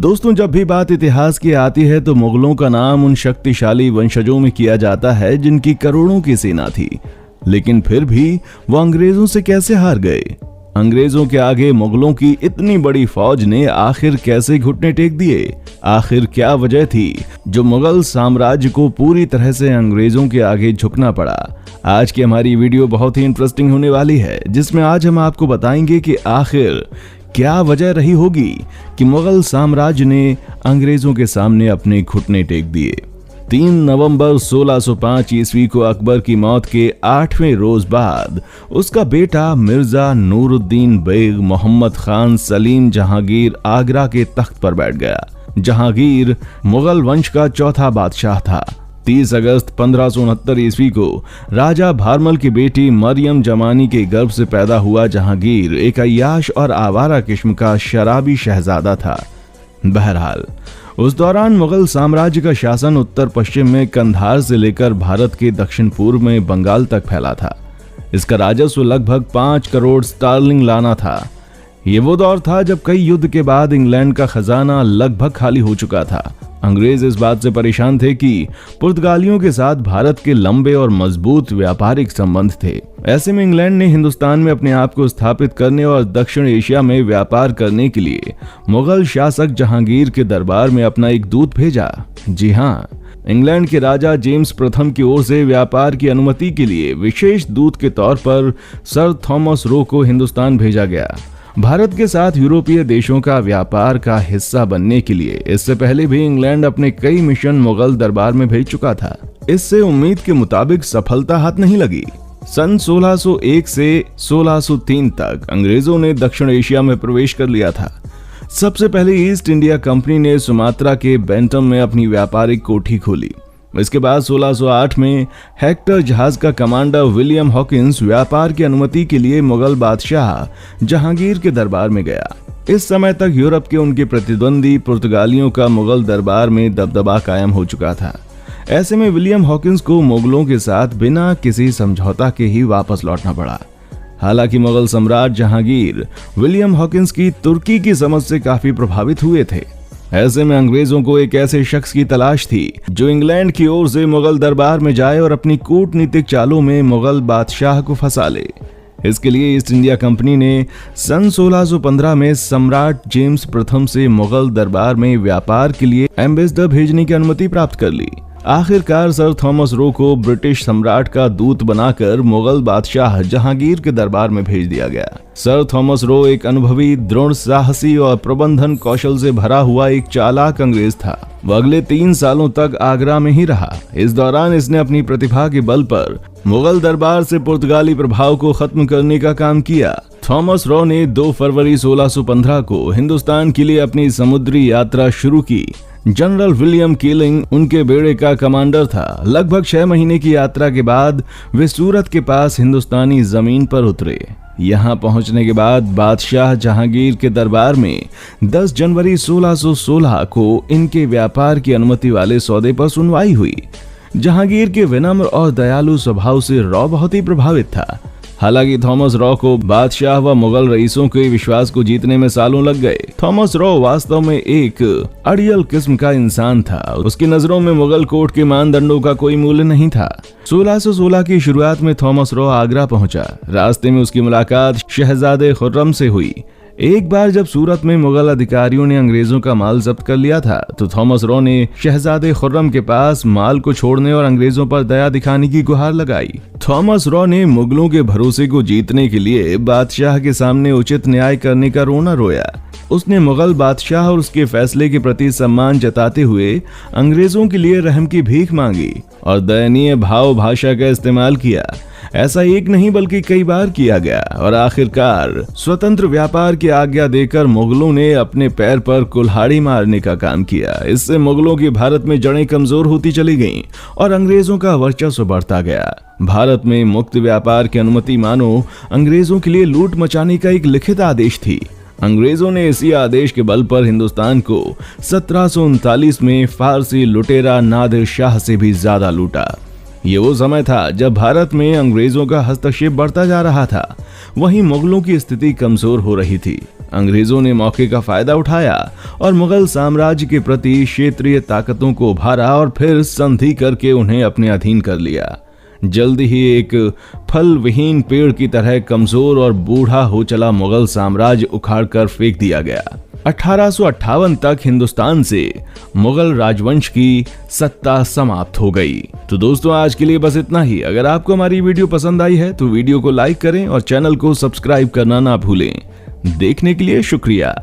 दोस्तों, जब भी बात इतिहास की आती है तो मुगलों का नाम उन शक्तिशाली वंशजों में किया जाता है जिनकी करोड़ों की सेना थी। लेकिन फिर भी वो अंग्रेजों से कैसे हार गए? अंग्रेजों के आगे मुगलों की इतनी बड़ी फौज ने आखिर कैसे घुटने टेक दिए? आखिर क्या वजह थी जो मुगल साम्राज्य को पूरी तरह से अंग्रेजों के आगे झुकना पड़ा? आज की हमारी वीडियो बहुत ही इंटरेस्टिंग होने वाली है, जिसमें आज हम आपको बताएंगे कि आखिर क्या वजह रही होगी कि मुगल साम्राज्य ने अंग्रेजों के सामने अपने घुटने टेक दिए। 3 नवंबर 1605 ईस्वी को अकबर की मौत के 8वें रोज बाद उसका बेटा मिर्जा नूरुद्दीन बेग मोहम्मद खान सलीम जहांगीर आगरा के तख्त पर बैठ गया। जहांगीर मुगल वंश का चौथा बादशाह था। 30 अगस्त 1569 ईस्वी को राजा भारमल की बेटी मरियम जमानी के गर्भ से पैदा हुआ जहांगीर एक अय्याश और आवारा किस्म का शराबी शहजादा था। बहरहाल उस दौरान मुगल साम्राज्य का शासन उत्तर पश्चिम में कंधार से लेकर भारत के दक्षिण पूर्व में बंगाल तक फैला था। इसका राजस्व लगभग 5 करोड़ स्टार्लिंग लाना था। ये वो दौर था जब कई युद्ध के बाद इंग्लैंड का खजाना लगभग खाली हो चुका था। अंग्रेज इस बात से परेशान थे कि पुर्तगालियों के साथ भारत के लंबे और मजबूत व्यापारिक संबंध थे। ऐसे में इंग्लैंड ने हिंदुस्तान में अपने आप को स्थापित करने और दक्षिण एशिया में व्यापार करने के लिए मुगल शासक जहांगीर के दरबार में अपना एक दूत भेजा। जी हाँ, इंग्लैंड के राजा जेम्स प्रथम की ओर से व्यापार की अनुमति के लिए विशेष दूत के तौर पर सर थॉमस रो को हिंदुस्तान भेजा गया। भारत के साथ यूरोपीय देशों का व्यापार का हिस्सा बनने के लिए इससे पहले भी इंग्लैंड अपने कई मिशन मुगल दरबार में भेज चुका था। इससे उम्मीद के मुताबिक सफलता हाथ नहीं लगी। सन 1601 से 1603 तक अंग्रेजों ने दक्षिण एशिया में प्रवेश कर लिया था। सबसे पहले ईस्ट इंडिया कंपनी ने सुमात्रा के बेंटम में अपनी व्यापारिक कोठी खोली। इसके बाद 1608 में हेक्टर जहाज का कमांडर विलियम हॉकिंस व्यापार की अनुमति के लिए मुगल बादशाह जहांगीर के दरबार में गया। इस समय तक यूरोप के उनके प्रतिद्वंदी पुर्तगालियों का मुगल दरबार में दबदबा कायम हो चुका था। ऐसे में विलियम हॉकिंस को मुगलों के साथ बिना किसी समझौता के ही वापस लौटना पड़ा। हालांकि मुगल सम्राट जहांगीर विलियम हॉकिंस की तुर्की की समझ से काफी प्रभावित हुए थे। ऐसे में अंग्रेजों को एक ऐसे शख्स की तलाश थी जो इंग्लैंड की ओर से मुगल दरबार में जाए और अपनी कूटनीतिक चालों में मुगल बादशाह को फंसा ले। इसके लिए ईस्ट इंडिया कंपनी ने सन 1615 में सम्राट जेम्स प्रथम से मुगल दरबार में व्यापार के लिए एम्बेसडर भेजने की अनुमति प्राप्त कर ली। आखिरकार सर थॉमस रो को ब्रिटिश सम्राट का दूत बनाकर मुगल बादशाह जहांगीर के दरबार में भेज दिया गया। सर थॉमस रो एक अनुभवी, दृढ़ साहसी और प्रबंधन कौशल से भरा हुआ एक चालाक अंग्रेज था। वह अगले 3 सालों तक आगरा में ही रहा। इस दौरान इसने अपनी प्रतिभा के बल पर मुगल दरबार से पुर्तगाली प्रभाव को खत्म करने का काम किया। थॉमस रो ने 2 फरवरी 1615 को हिंदुस्तान के लिए अपनी समुद्री यात्रा शुरू की। जनरल विलियम कीलिंग उनके बेड़े का कमांडर था। लगभग 6 महीने की यात्रा के बाद वे सूरत के पास हिंदुस्तानी जमीन पर उतरे। यहाँ पहुंचने के बाद बादशाह जहांगीर के दरबार में 10 जनवरी 1616 को इनके व्यापार की अनुमति वाले सौदे पर सुनवाई हुई। जहांगीर के विनम्र और दयालु स्वभाव से रॉ बहुत ही प्रभावित था। हालांकि थॉमस रॉ को बादशाह व मुगल रईसों के विश्वास को जीतने में सालों लग गए। थॉमस रॉ वास्तव में एक अड़ियल किस्म का इंसान था। उसकी नजरों में मुगल कोर्ट के मानदंडों का कोई मूल्य नहीं था। 1616 की शुरुआत में थॉमस रॉ आगरा पहुंचा। रास्ते में उसकी मुलाकात शहजादे खुर्रम से हुई। एक बार जब सूरत में मुगल अधिकारियों ने अंग्रेजों का माल जब्त कर लिया था तो थॉमस रॉ ने शहजादे खुर्रम के पास माल को छोड़ने और अंग्रेजों पर दया दिखाने की गुहार लगाई। थॉमस रॉ ने मुगलों के भरोसे को जीतने के लिए बादशाह के सामने उचित न्याय करने का रोना रोया। उसने मुगल बादशाह और उसके फैसले के प्रति सम्मान जताते हुए अंग्रेजों के लिए रहम की भीख मांगी और दयनीय भाव भाषा का इस्तेमाल किया। ऐसा एक नहीं बल्कि कई बार किया गया और आखिरकार स्वतंत्र व्यापार की आज्ञा देकर मुगलों ने अपने पैर पर कुल्हाड़ी मारने का काम किया। इससे मुगलों की भारत में जड़ें कमजोर होती चली गईं और अंग्रेजों का वर्चस्व बढ़ता गया। भारत में मुक्त व्यापार की अनुमति मानो अंग्रेजों के लिए लूट मचाने का एक लिखित आदेश थी। अंग्रेजों ने इसी आदेश के बल पर हिंदुस्तान को 1739 में फारसी लुटेरा नादिर शाह से भी ज्यादा लूटा। ये वो समय था जब भारत में अंग्रेजों का हस्तक्षेप बढ़ता जा रहा था, वहीं मुगलों की स्थिति कमजोर हो रही थी। अंग्रेजों ने मौके का फायदा उठाया और मुगल साम्राज्य के प्रति क्षेत्रीय ताकतों को उभारा और फिर संधि करके उन्हें अपने अधीन कर लिया। जल्दी ही एक फल विहीन पेड़ की तरह कमजोर और बूढ़ा हो चला मुगल साम्राज्य उखाड़ कर फेंक दिया गया। 1858 तक हिंदुस्तान से मुगल राजवंश की सत्ता समाप्त हो गई। तो दोस्तों, आज के लिए बस इतना ही। अगर आपको हमारी वीडियो पसंद आई है तो वीडियो को लाइक करें और चैनल को सब्सक्राइब करना ना भूलें। देखने के लिए शुक्रिया।